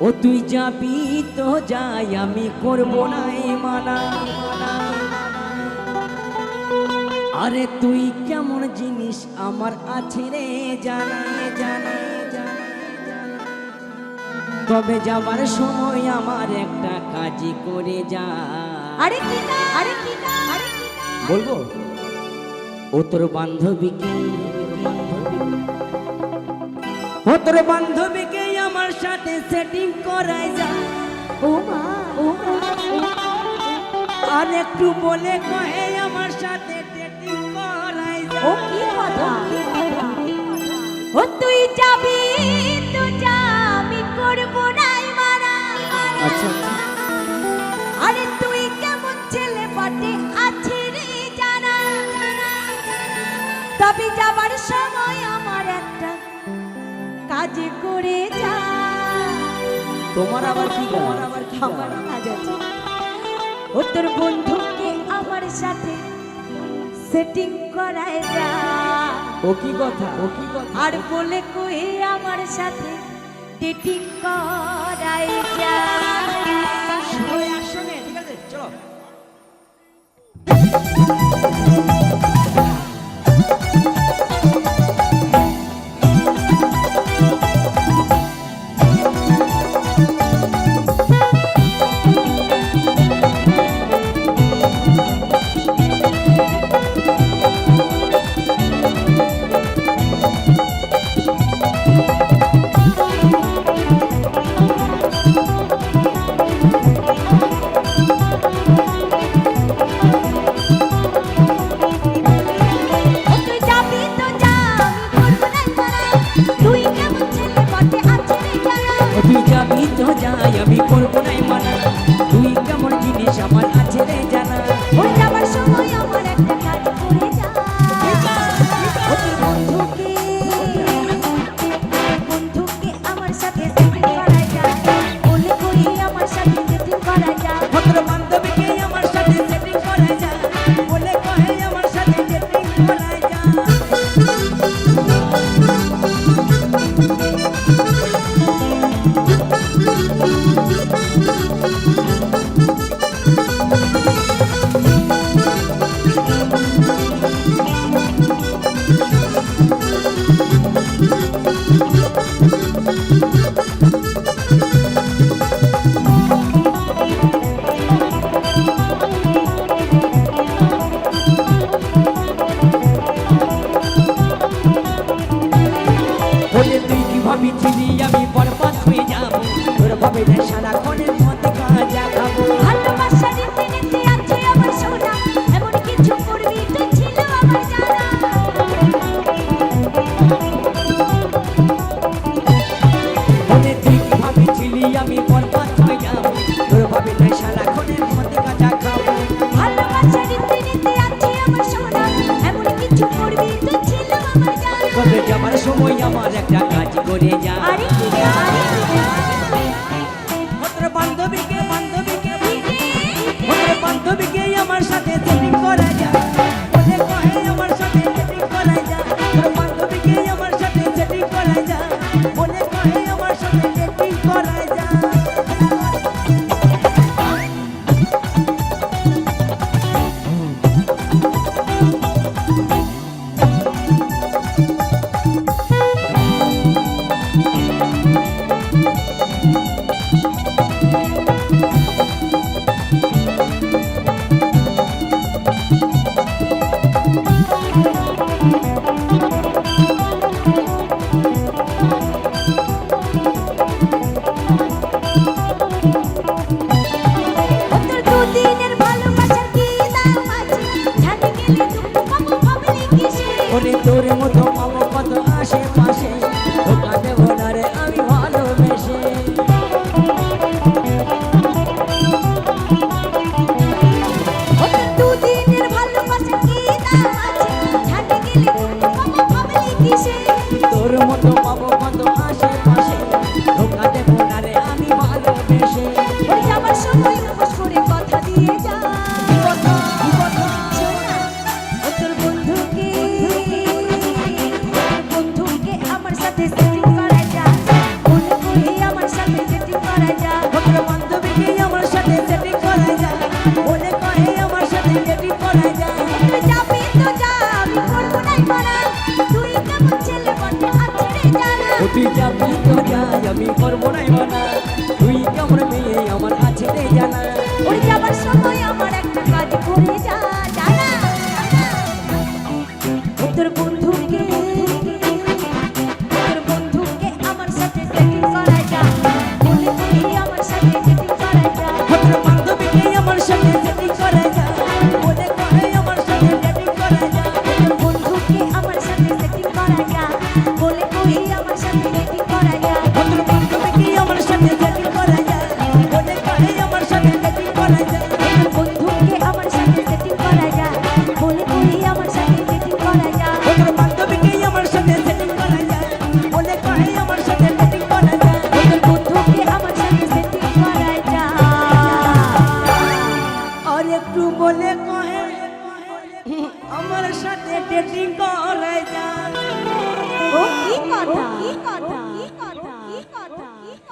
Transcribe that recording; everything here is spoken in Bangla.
ও তুই যাবি তো যাই, আমি করব না এই মানা। আরে তুই কেমন জিনিস আমার আছে রে জানা জানা জানা। তবে যাবার সময় আমার একটা কাজই করে যা। আরে কি না, আরে কি না, আরে কি না বলবো? ও তোর বান্ধবীকে, ও তোর বান্ধবীকে আমার সাথে সেটিং করাই যা। ও মা, ও মা, আর একটু বলে কহে আমার সাথে সেটিং করাই যা। ও কি কথা? ও তুই যাবি তো যা, আমি করব না মানা। আচ্ছা আরে তুই কেমন ছেলে পাটে আছে রে জানা। তবে যাবার সময় আমার একটা কাজ করে যা। তোমার আবার কি? আমার কাজ আছে। ও তোর বন্ধুকে আমার সাথে সেটিং করায় যা। ও কি কথা? ও কি কথা? আর বলে কই আমার সাথে ডেটিং করায় যা। সবাই একসঙ্গে, ঠিক আছে চলো। তুই যাবি তো যাই, আমি করবো না মানা। তুই কেমন জিনিস আমার আছে রে জানা। ওই যাবার সময় আমার একটা কাজ করে যা। ও তোর বন্ধুকে আমার সাথে সেটিং করায় যা। বলে কই আমার সাথে সেটিং করায় যা। তোর বান্ধবীকে আমার সাথে সেটিং করাই যা। বলে কহে আমার সাথে সেটিং করাই যা। বলে তুই কি ভাবিছিলি আমি বরবাদ হয়ে যাবো? তোর ভাবে না সারাক্ষণের মধ্যে কাজা খাবো। ভালোবাসা নিতে নিতে আছে আমার সোনা, এমন কিছু করবি তো ছিল আমার জানা। বলে তুই কি ভাবিছিলি আমি বরবাদ হয়ে যাবো? তোর ভাবে না সারাক্ষণের মধ্যে কাজা খাবো। ভালোবাসা নিতে নিতে আছে আমার সোনা, এমন কিছু করবি তো ছিল আমার জানা। তবে যাবার সময় আমার একটা কাজ করে যা। আরে কি না, আরে কি না, তোর বান্ধবীকে আমার সাথে সেটিং করা যা। বলে কহে আমার সাথে সেটিং করা যা। তোর বান্ধবীকে আমার সাথে সেটিং করা যা। বলে কহে আমার সাথে সেটিং করা যা। ও তোর দুদিনের ভালোবাসার কি দাম আছে, জানি গেলে দুঃখ পাবো ভাবলি কিসে। ওরে তোর মতো পাবো কত আশেপাশে, ধোকা দেবো না রে আমি ভালোবেসে। ও তোর দুদিনের ভালোবাসার কি দাম আছে, জানি গেলে দুঃখ পাবো ভাবলি কিসে। তোর মতো পাবো কত আশেপাশে, ধোকা দেবো না রে আমি ভালোবেসে। ওই যাবার সময় উপোস করে কথা দিয়ে যা। শোন না, ও তোর বন্ধুকে আমার সাথে সেটিং করায় যা। বলে কই আমার সাথে ডেটিং করা যায় তোর বান্ধবীকে আমার সাথে সেটিং করা যায় বলে কয়ে আমার সাথে ডেটিং করা যায় তুই যাবি তো যা আমি করবো নাই মানা তুই কেমন ছেলে বটে আছে রে জানা ও তুই যাবি তো যাই আমি করবো নাই মানা তুই কেমন মেয়ে আমার আছে রে জানা ওই যাবার সময় আমার একটা কাজ করে যা জানা ও তোর বন্ধুকে আমার সাথে সেটিং করা যা বলে তুই আমার সাথে ডেটিং করা যা তোর বান্ধবীকে আমার সাথে সেটিং করা যায় বলে কয়ে আমার সাথে ডেটিং করা যায় তোর বন্ধুকে আমার সাথে সেটিং করা যা বলে তুই আমার সাথে ডেটিং করা যা তোর বান্ধবীকে আমার সাথে সেটিং করা যায় বলে কয়ে আমার সাথে ডেটিং করা যায় তোর বন্ধুকে আমার সাথে সেটিং করা যা বলে তুই আমার সাথে ডেটিং করা যা তোর বান্ধবীকে আমার সাথে সেটিং করা যায় বলে কয়ে আমার সাথে ডেটিং করা যায় তোর বন্ধুকে আমার সাথে সেটিং করা যা আর একটু বলে কহে আমার সাথে ডেটিং করা যায়